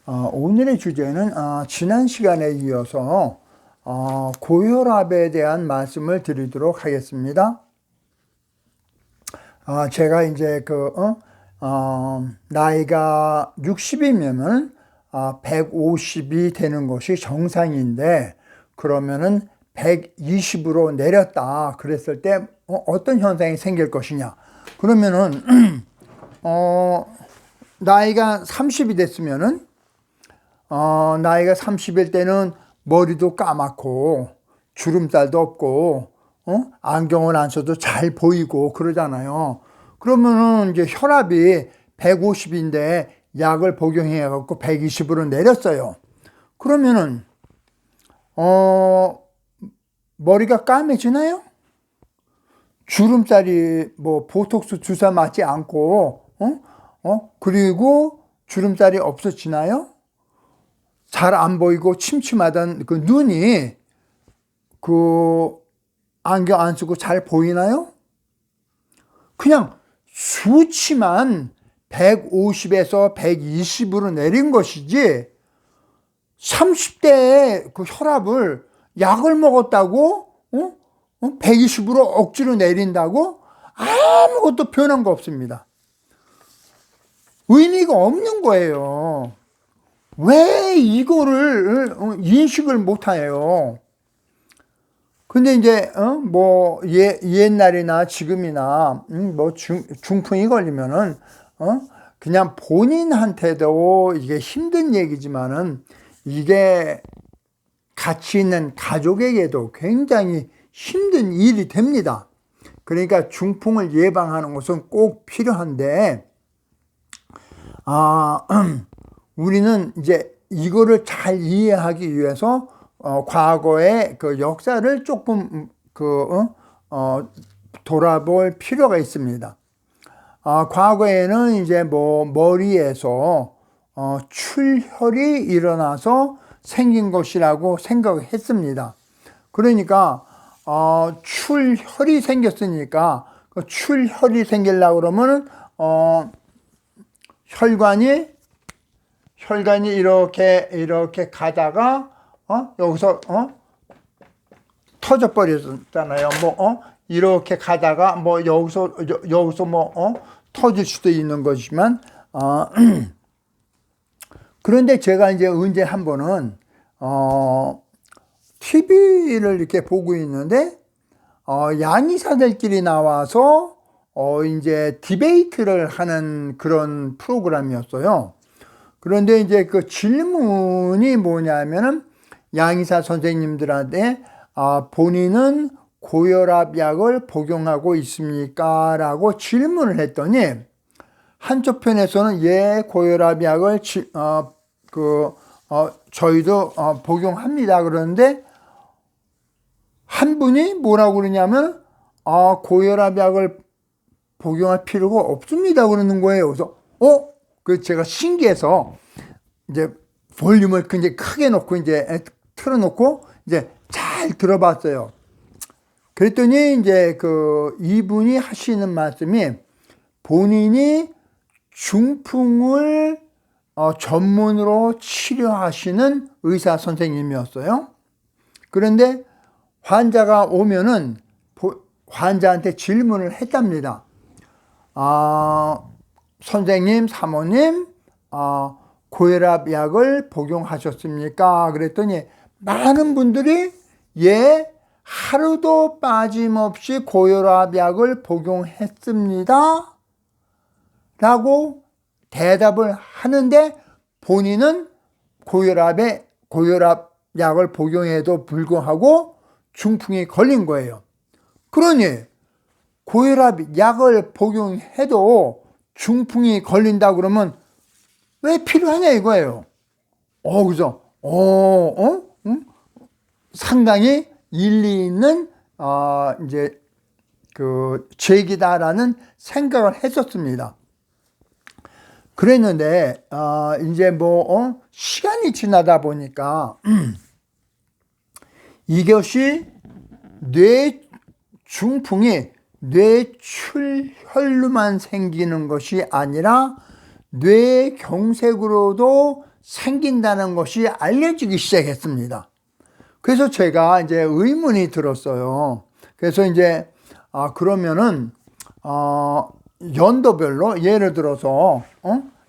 오늘의 주제는 지난 시간에 이어서 고혈압에 대한 말씀을 드리도록 하겠습니다. 제가 이제 나이가 60이면은 150이 되는 것이 정상인데, 그러면은 120으로 내렸다 그랬을 때 어떤 현상이 생길 것이냐. 그러면은 나이가 30이 됐으면은 나이가 30일 때는 머리도 까맣고 주름살도 없고 안경을 안 써도 잘 보이고 그러잖아요. 그러면은 이제 혈압이 150인데 약을 복용해 갖고 120으로 내렸어요. 그러면은 머리가 까매지나요? 주름살이 보톡스 주사 맞지 않고 그리고 주름살이 없어지나요? 잘 안 보이고 침침하던 그 눈이 안경 안 쓰고 잘 보이나요? 그냥 수치만 150에서 120으로 내린 것이지 30대에 그 혈압을 약을 먹었다고 120으로 억지로 내린다고 아무것도 변한 거 없습니다. 의미가 없는 거예요. 왜 이거를 인식을 못해요? 근데 이제 옛날이나 지금이나 중풍이 걸리면은 그냥 본인한테도 이게 힘든 얘기지만은 이게 같이 있는 가족에게도 굉장히 힘든 일이 됩니다. 그러니까 중풍을 예방하는 것은 꼭 필요한데 우리는 이제 이거를 잘 이해하기 위해서 과거의 그 역사를 조금 돌아볼 필요가 있습니다. 과거에는 이제 머리에서 출혈이 일어나서 생긴 것이라고 생각했습니다. 그러니까 출혈이 생겼으니까 그 출혈이 생기려고 그러면은 혈관이 이렇게 가다가 여기서 터져 버렸잖아요. 이렇게 가다가 여기서 터질 수도 있는 것이지만 그런데 제가 이제 언제 한 번은 TV를 이렇게 보고 있는데 양의사들끼리 나와서 이제 디베이트를 하는 그런 프로그램이었어요. 그런데 이제 그 질문이 뭐냐면은 양의사 선생님들한테 본인은 고혈압 약을 복용하고 있습니까? 라고 질문을 했더니 한쪽 편에서는 예, 고혈압 약을 저희도 복용합니다. 그러는데 한 분이 뭐라고 그러냐면 고혈압 약을 복용할 필요가 없습니다. 그러는 거예요. 그래서 제가 신기해서 이제 볼륨을 굉장히 크게 놓고 이제 틀어놓고 이제 잘 들어봤어요. 그랬더니 이제 이분이 하시는 말씀이 본인이 중풍을 전문으로 치료하시는 의사 선생님이었어요. 그런데 환자가 오면은 환자한테 질문을 했답니다. 선생님, 사모님, 고혈압 약을 복용하셨습니까? 그랬더니 많은 분들이 예, 하루도 빠짐없이 고혈압 약을 복용했습니다. 라고 대답을 하는데 본인은 고혈압 약을 복용해도 불구하고 중풍이 걸린 거예요. 그러니 고혈압 약을 복용해도 중풍이 걸린다 그러면 왜 필요하냐 이거예요. 그래서 상당히 일리 있는 이제 제기다라는 생각을 했었습니다. 그랬는데 이제 시간이 지나다 보니까 이것이 중풍이 뇌출혈로만 생기는 것이 아니라 뇌경색으로도 생긴다는 것이 알려지기 시작했습니다. 그래서 제가 이제 의문이 들었어요. 그래서 이제 그러면은 연도별로 예를 들어서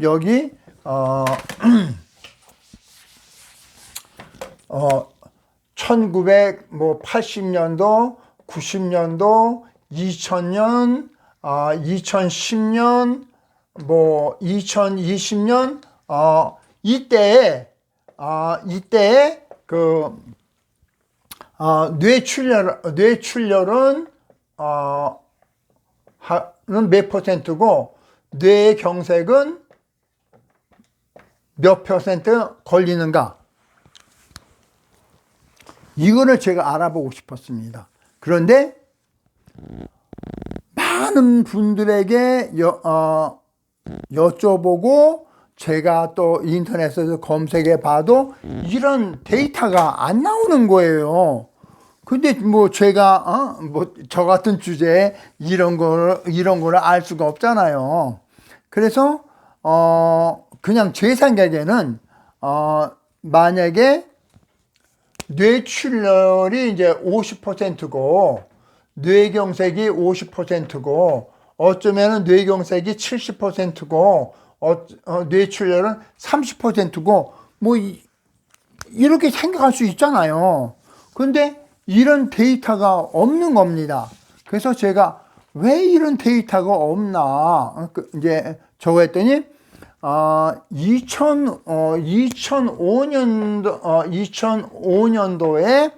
여기 1980년도, 90년도, 2000년, 2010년, 뭐 2020년 이때에 그 뇌출혈은 하는 몇 퍼센트고 뇌경색은 몇 퍼센트 걸리는가? 이거를 제가 알아보고 싶었습니다. 그런데 많은 분들에게 여쭤보고 제가 또 인터넷에서 검색해 봐도 이런 데이터가 안 나오는 거예요. 근데 뭐 제가 뭐 저 같은 주제에 이런 거를 알 수가 없잖아요. 그래서 그냥 제 생각에는 만약에 뇌출혈이 이제 50%고 뇌경색이 50%고 어쩌면은 뇌경색이 70%고 뇌출혈은 30%고 뭐 이렇게 생각할 수 있잖아요. 근데 이런 데이터가 없는 겁니다. 그래서 제가 왜 이런 데이터가 없나 이제 저거 했더니 2005년도에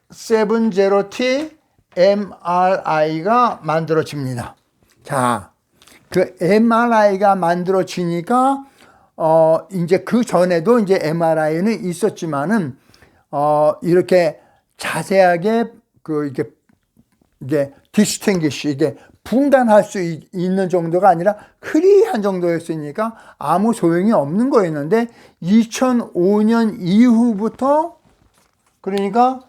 70T MRI가 만들어집니다. 자, 그 MRI가 만들어지니까 이제 그 전에도 이제 MRI는 있었지만은 이렇게 자세하게 이게 디스팅기시 이게 분간할 수 있는 정도가 아니라 크리한 정도였으니까 아무 소용이 없는 거였는데 2005년 이후부터 그러니까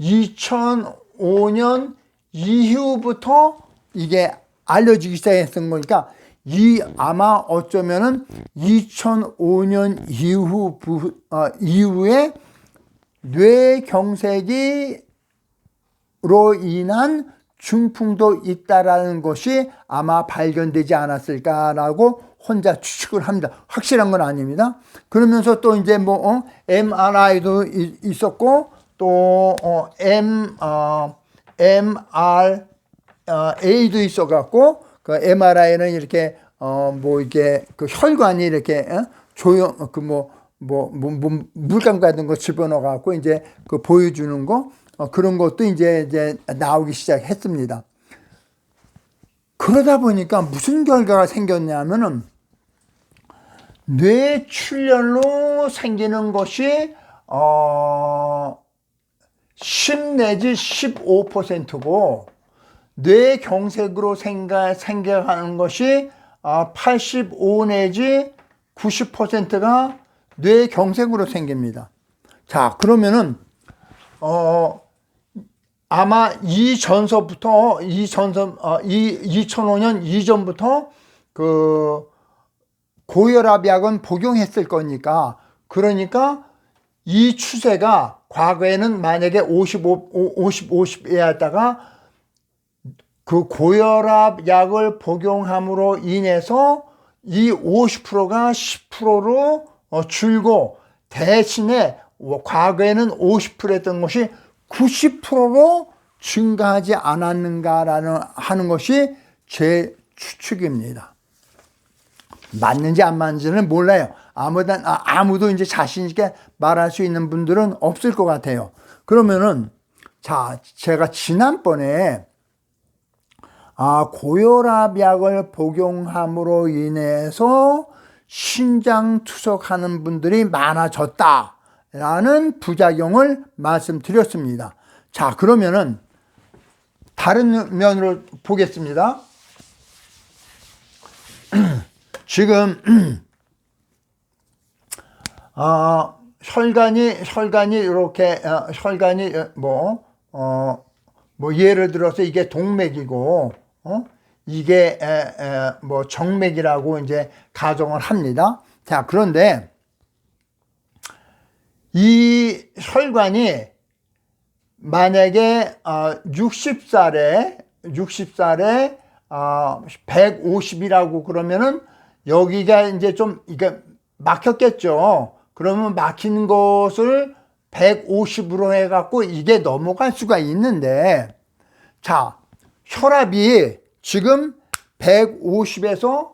2005년 이후부터 이게 알려지기 시작했던 거니까 아마 어쩌면은 2005년 이후에 뇌경색으로 인한 중풍도 있다라는 것이 아마 발견되지 않았을까라고 혼자 추측을 합니다. 확실한 건 아닙니다. 그러면서 또 이제 뭐 MRI도 있었고 또 MRA도 있어갖고 그 MRI는 이렇게 뭐 이게 그 혈관이 이렇게 물감 같은 거 집어넣어 갖고 이제 그 보여주는 거 그런 것도 이제 나오기 시작했습니다. 그러다 보니까 무슨 결과가 생겼냐면은 뇌출혈로 생기는 것이 10 내지 15%고 뇌경색으로 생겨가는 것이 85 내지 90%가 뇌경색으로 생깁니다. 자, 그러면은 아마 2005년 이전부터 그 고혈압 약은 복용했을 거니까 그러니까 이 추세가 과거에는 만약에 50-50이었다가 그 고혈압 약을 복용함으로 인해서 이 50%가 10%로 줄고 대신에 과거에는 50%였던 것이 90%로 증가하지 않았는가라는 하는 것이 제 추측입니다. 맞는지 안 맞는지는 몰라요. 아무도 이제 자신 있게 말할 수 있는 분들은 없을 것 같아요. 그러면은 자, 제가 지난번에 고혈압 약을 복용함으로 인해서 신장 투석하는 분들이 많아졌다라는 부작용을 말씀드렸습니다. 자, 그러면은 다른 면으로 보겠습니다. 지금 혈관이 이렇게 혈관이 뭐 예를 들어서 이게 동맥이고 이게 뭐 정맥이라고 이제 가정을 합니다. 자, 그런데 이 혈관이 만약에 60살에 150이라고 그러면은 여기가 이제 좀 이게 막혔겠죠. 그러면 막힌 것을 150으로 해갖고 이게 넘어갈 수가 있는데, 자, 혈압이 지금 150에서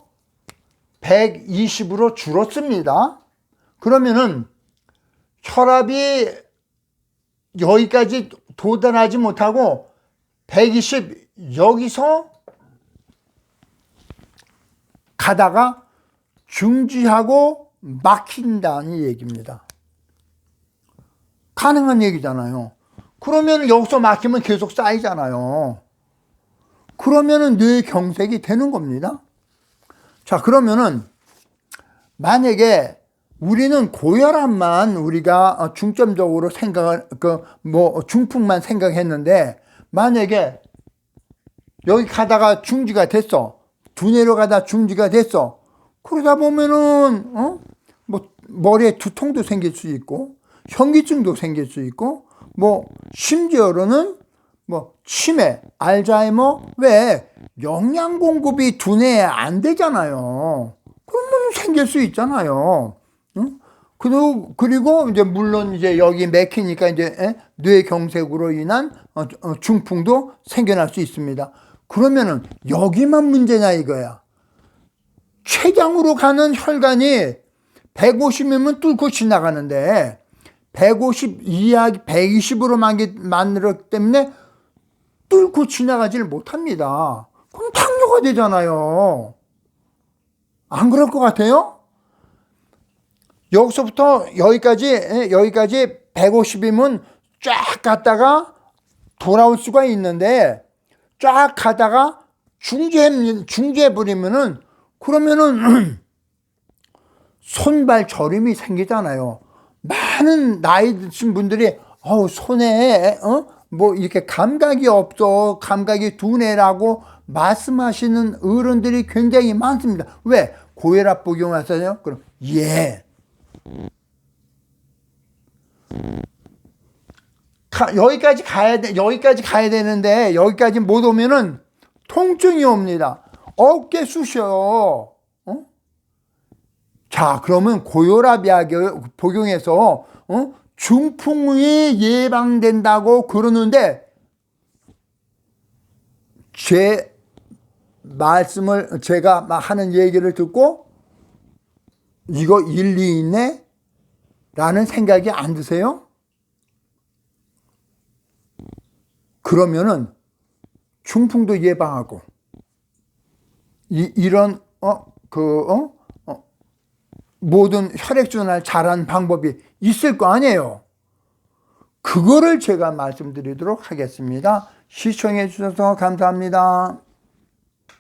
120으로 줄었습니다. 그러면은 혈압이 여기까지 도달하지 못하고 120 여기서 가다가 중지하고 막힌다는 얘기입니다. 가능한 얘기잖아요. 그러면 여기서 막히면 계속 쌓이잖아요. 그러면은 뇌경색이 되는 겁니다. 자, 그러면은 만약에 우리는 고혈압만 우리가 중점적으로 중풍만 생각했는데, 만약에 여기 가다가 중지가 됐어. 두뇌로 가다 중지가 됐어. 그러다 보면은, 뭐, 머리에 두통도 생길 수 있고, 현기증도 생길 수 있고, 뭐, 심지어로는 뭐, 치매, 알츠하이머, 왜? 영양 공급이 두뇌에 안 되잖아요. 그러면 생길 수 있잖아요. 응? 그리고 이제 물론 이제 여기 맥히니까 이제 뇌경색으로 인한 중풍도 생겨날 수 있습니다. 그러면은 여기만 문제냐 이거야. 췌장으로 가는 혈관이 150이면 뚫고 지나가는데 150 이하 120으로 만들었기 때문에 뚫고 지나가지를 못합니다. 그럼 당뇨가 되잖아요. 안 그럴 것 같아요? 여기서부터 여기까지 150이면 쫙 갔다가 돌아올 수가 있는데, 쫙 가다가 중지해버리면은, 그러면은 손발 저림이 생기잖아요. 많은 나이 드신 분들이 손에 뭐 이렇게 감각이 없어, 감각이 둔해라고 말씀하시는 어른들이 굉장히 많습니다. 왜? 고혈압 복용하세요? 그럼 여기까지 가야 되는데 여기까지 못 오면은 통증이 옵니다. 어깨 쑤셔. 자, 그러면 고혈압 약 복용해서 중풍이 예방된다고 그러는데, 제 말씀을 제가 하는 얘기를 듣고 이거 일리 있네? 라는 생각이 안 드세요? 그러면은 중풍도 예방하고 이런 모든 혈액순환을 잘하는 방법이 있을 거 아니에요. 그거를 제가 말씀드리도록 하겠습니다. 시청해 주셔서 감사합니다.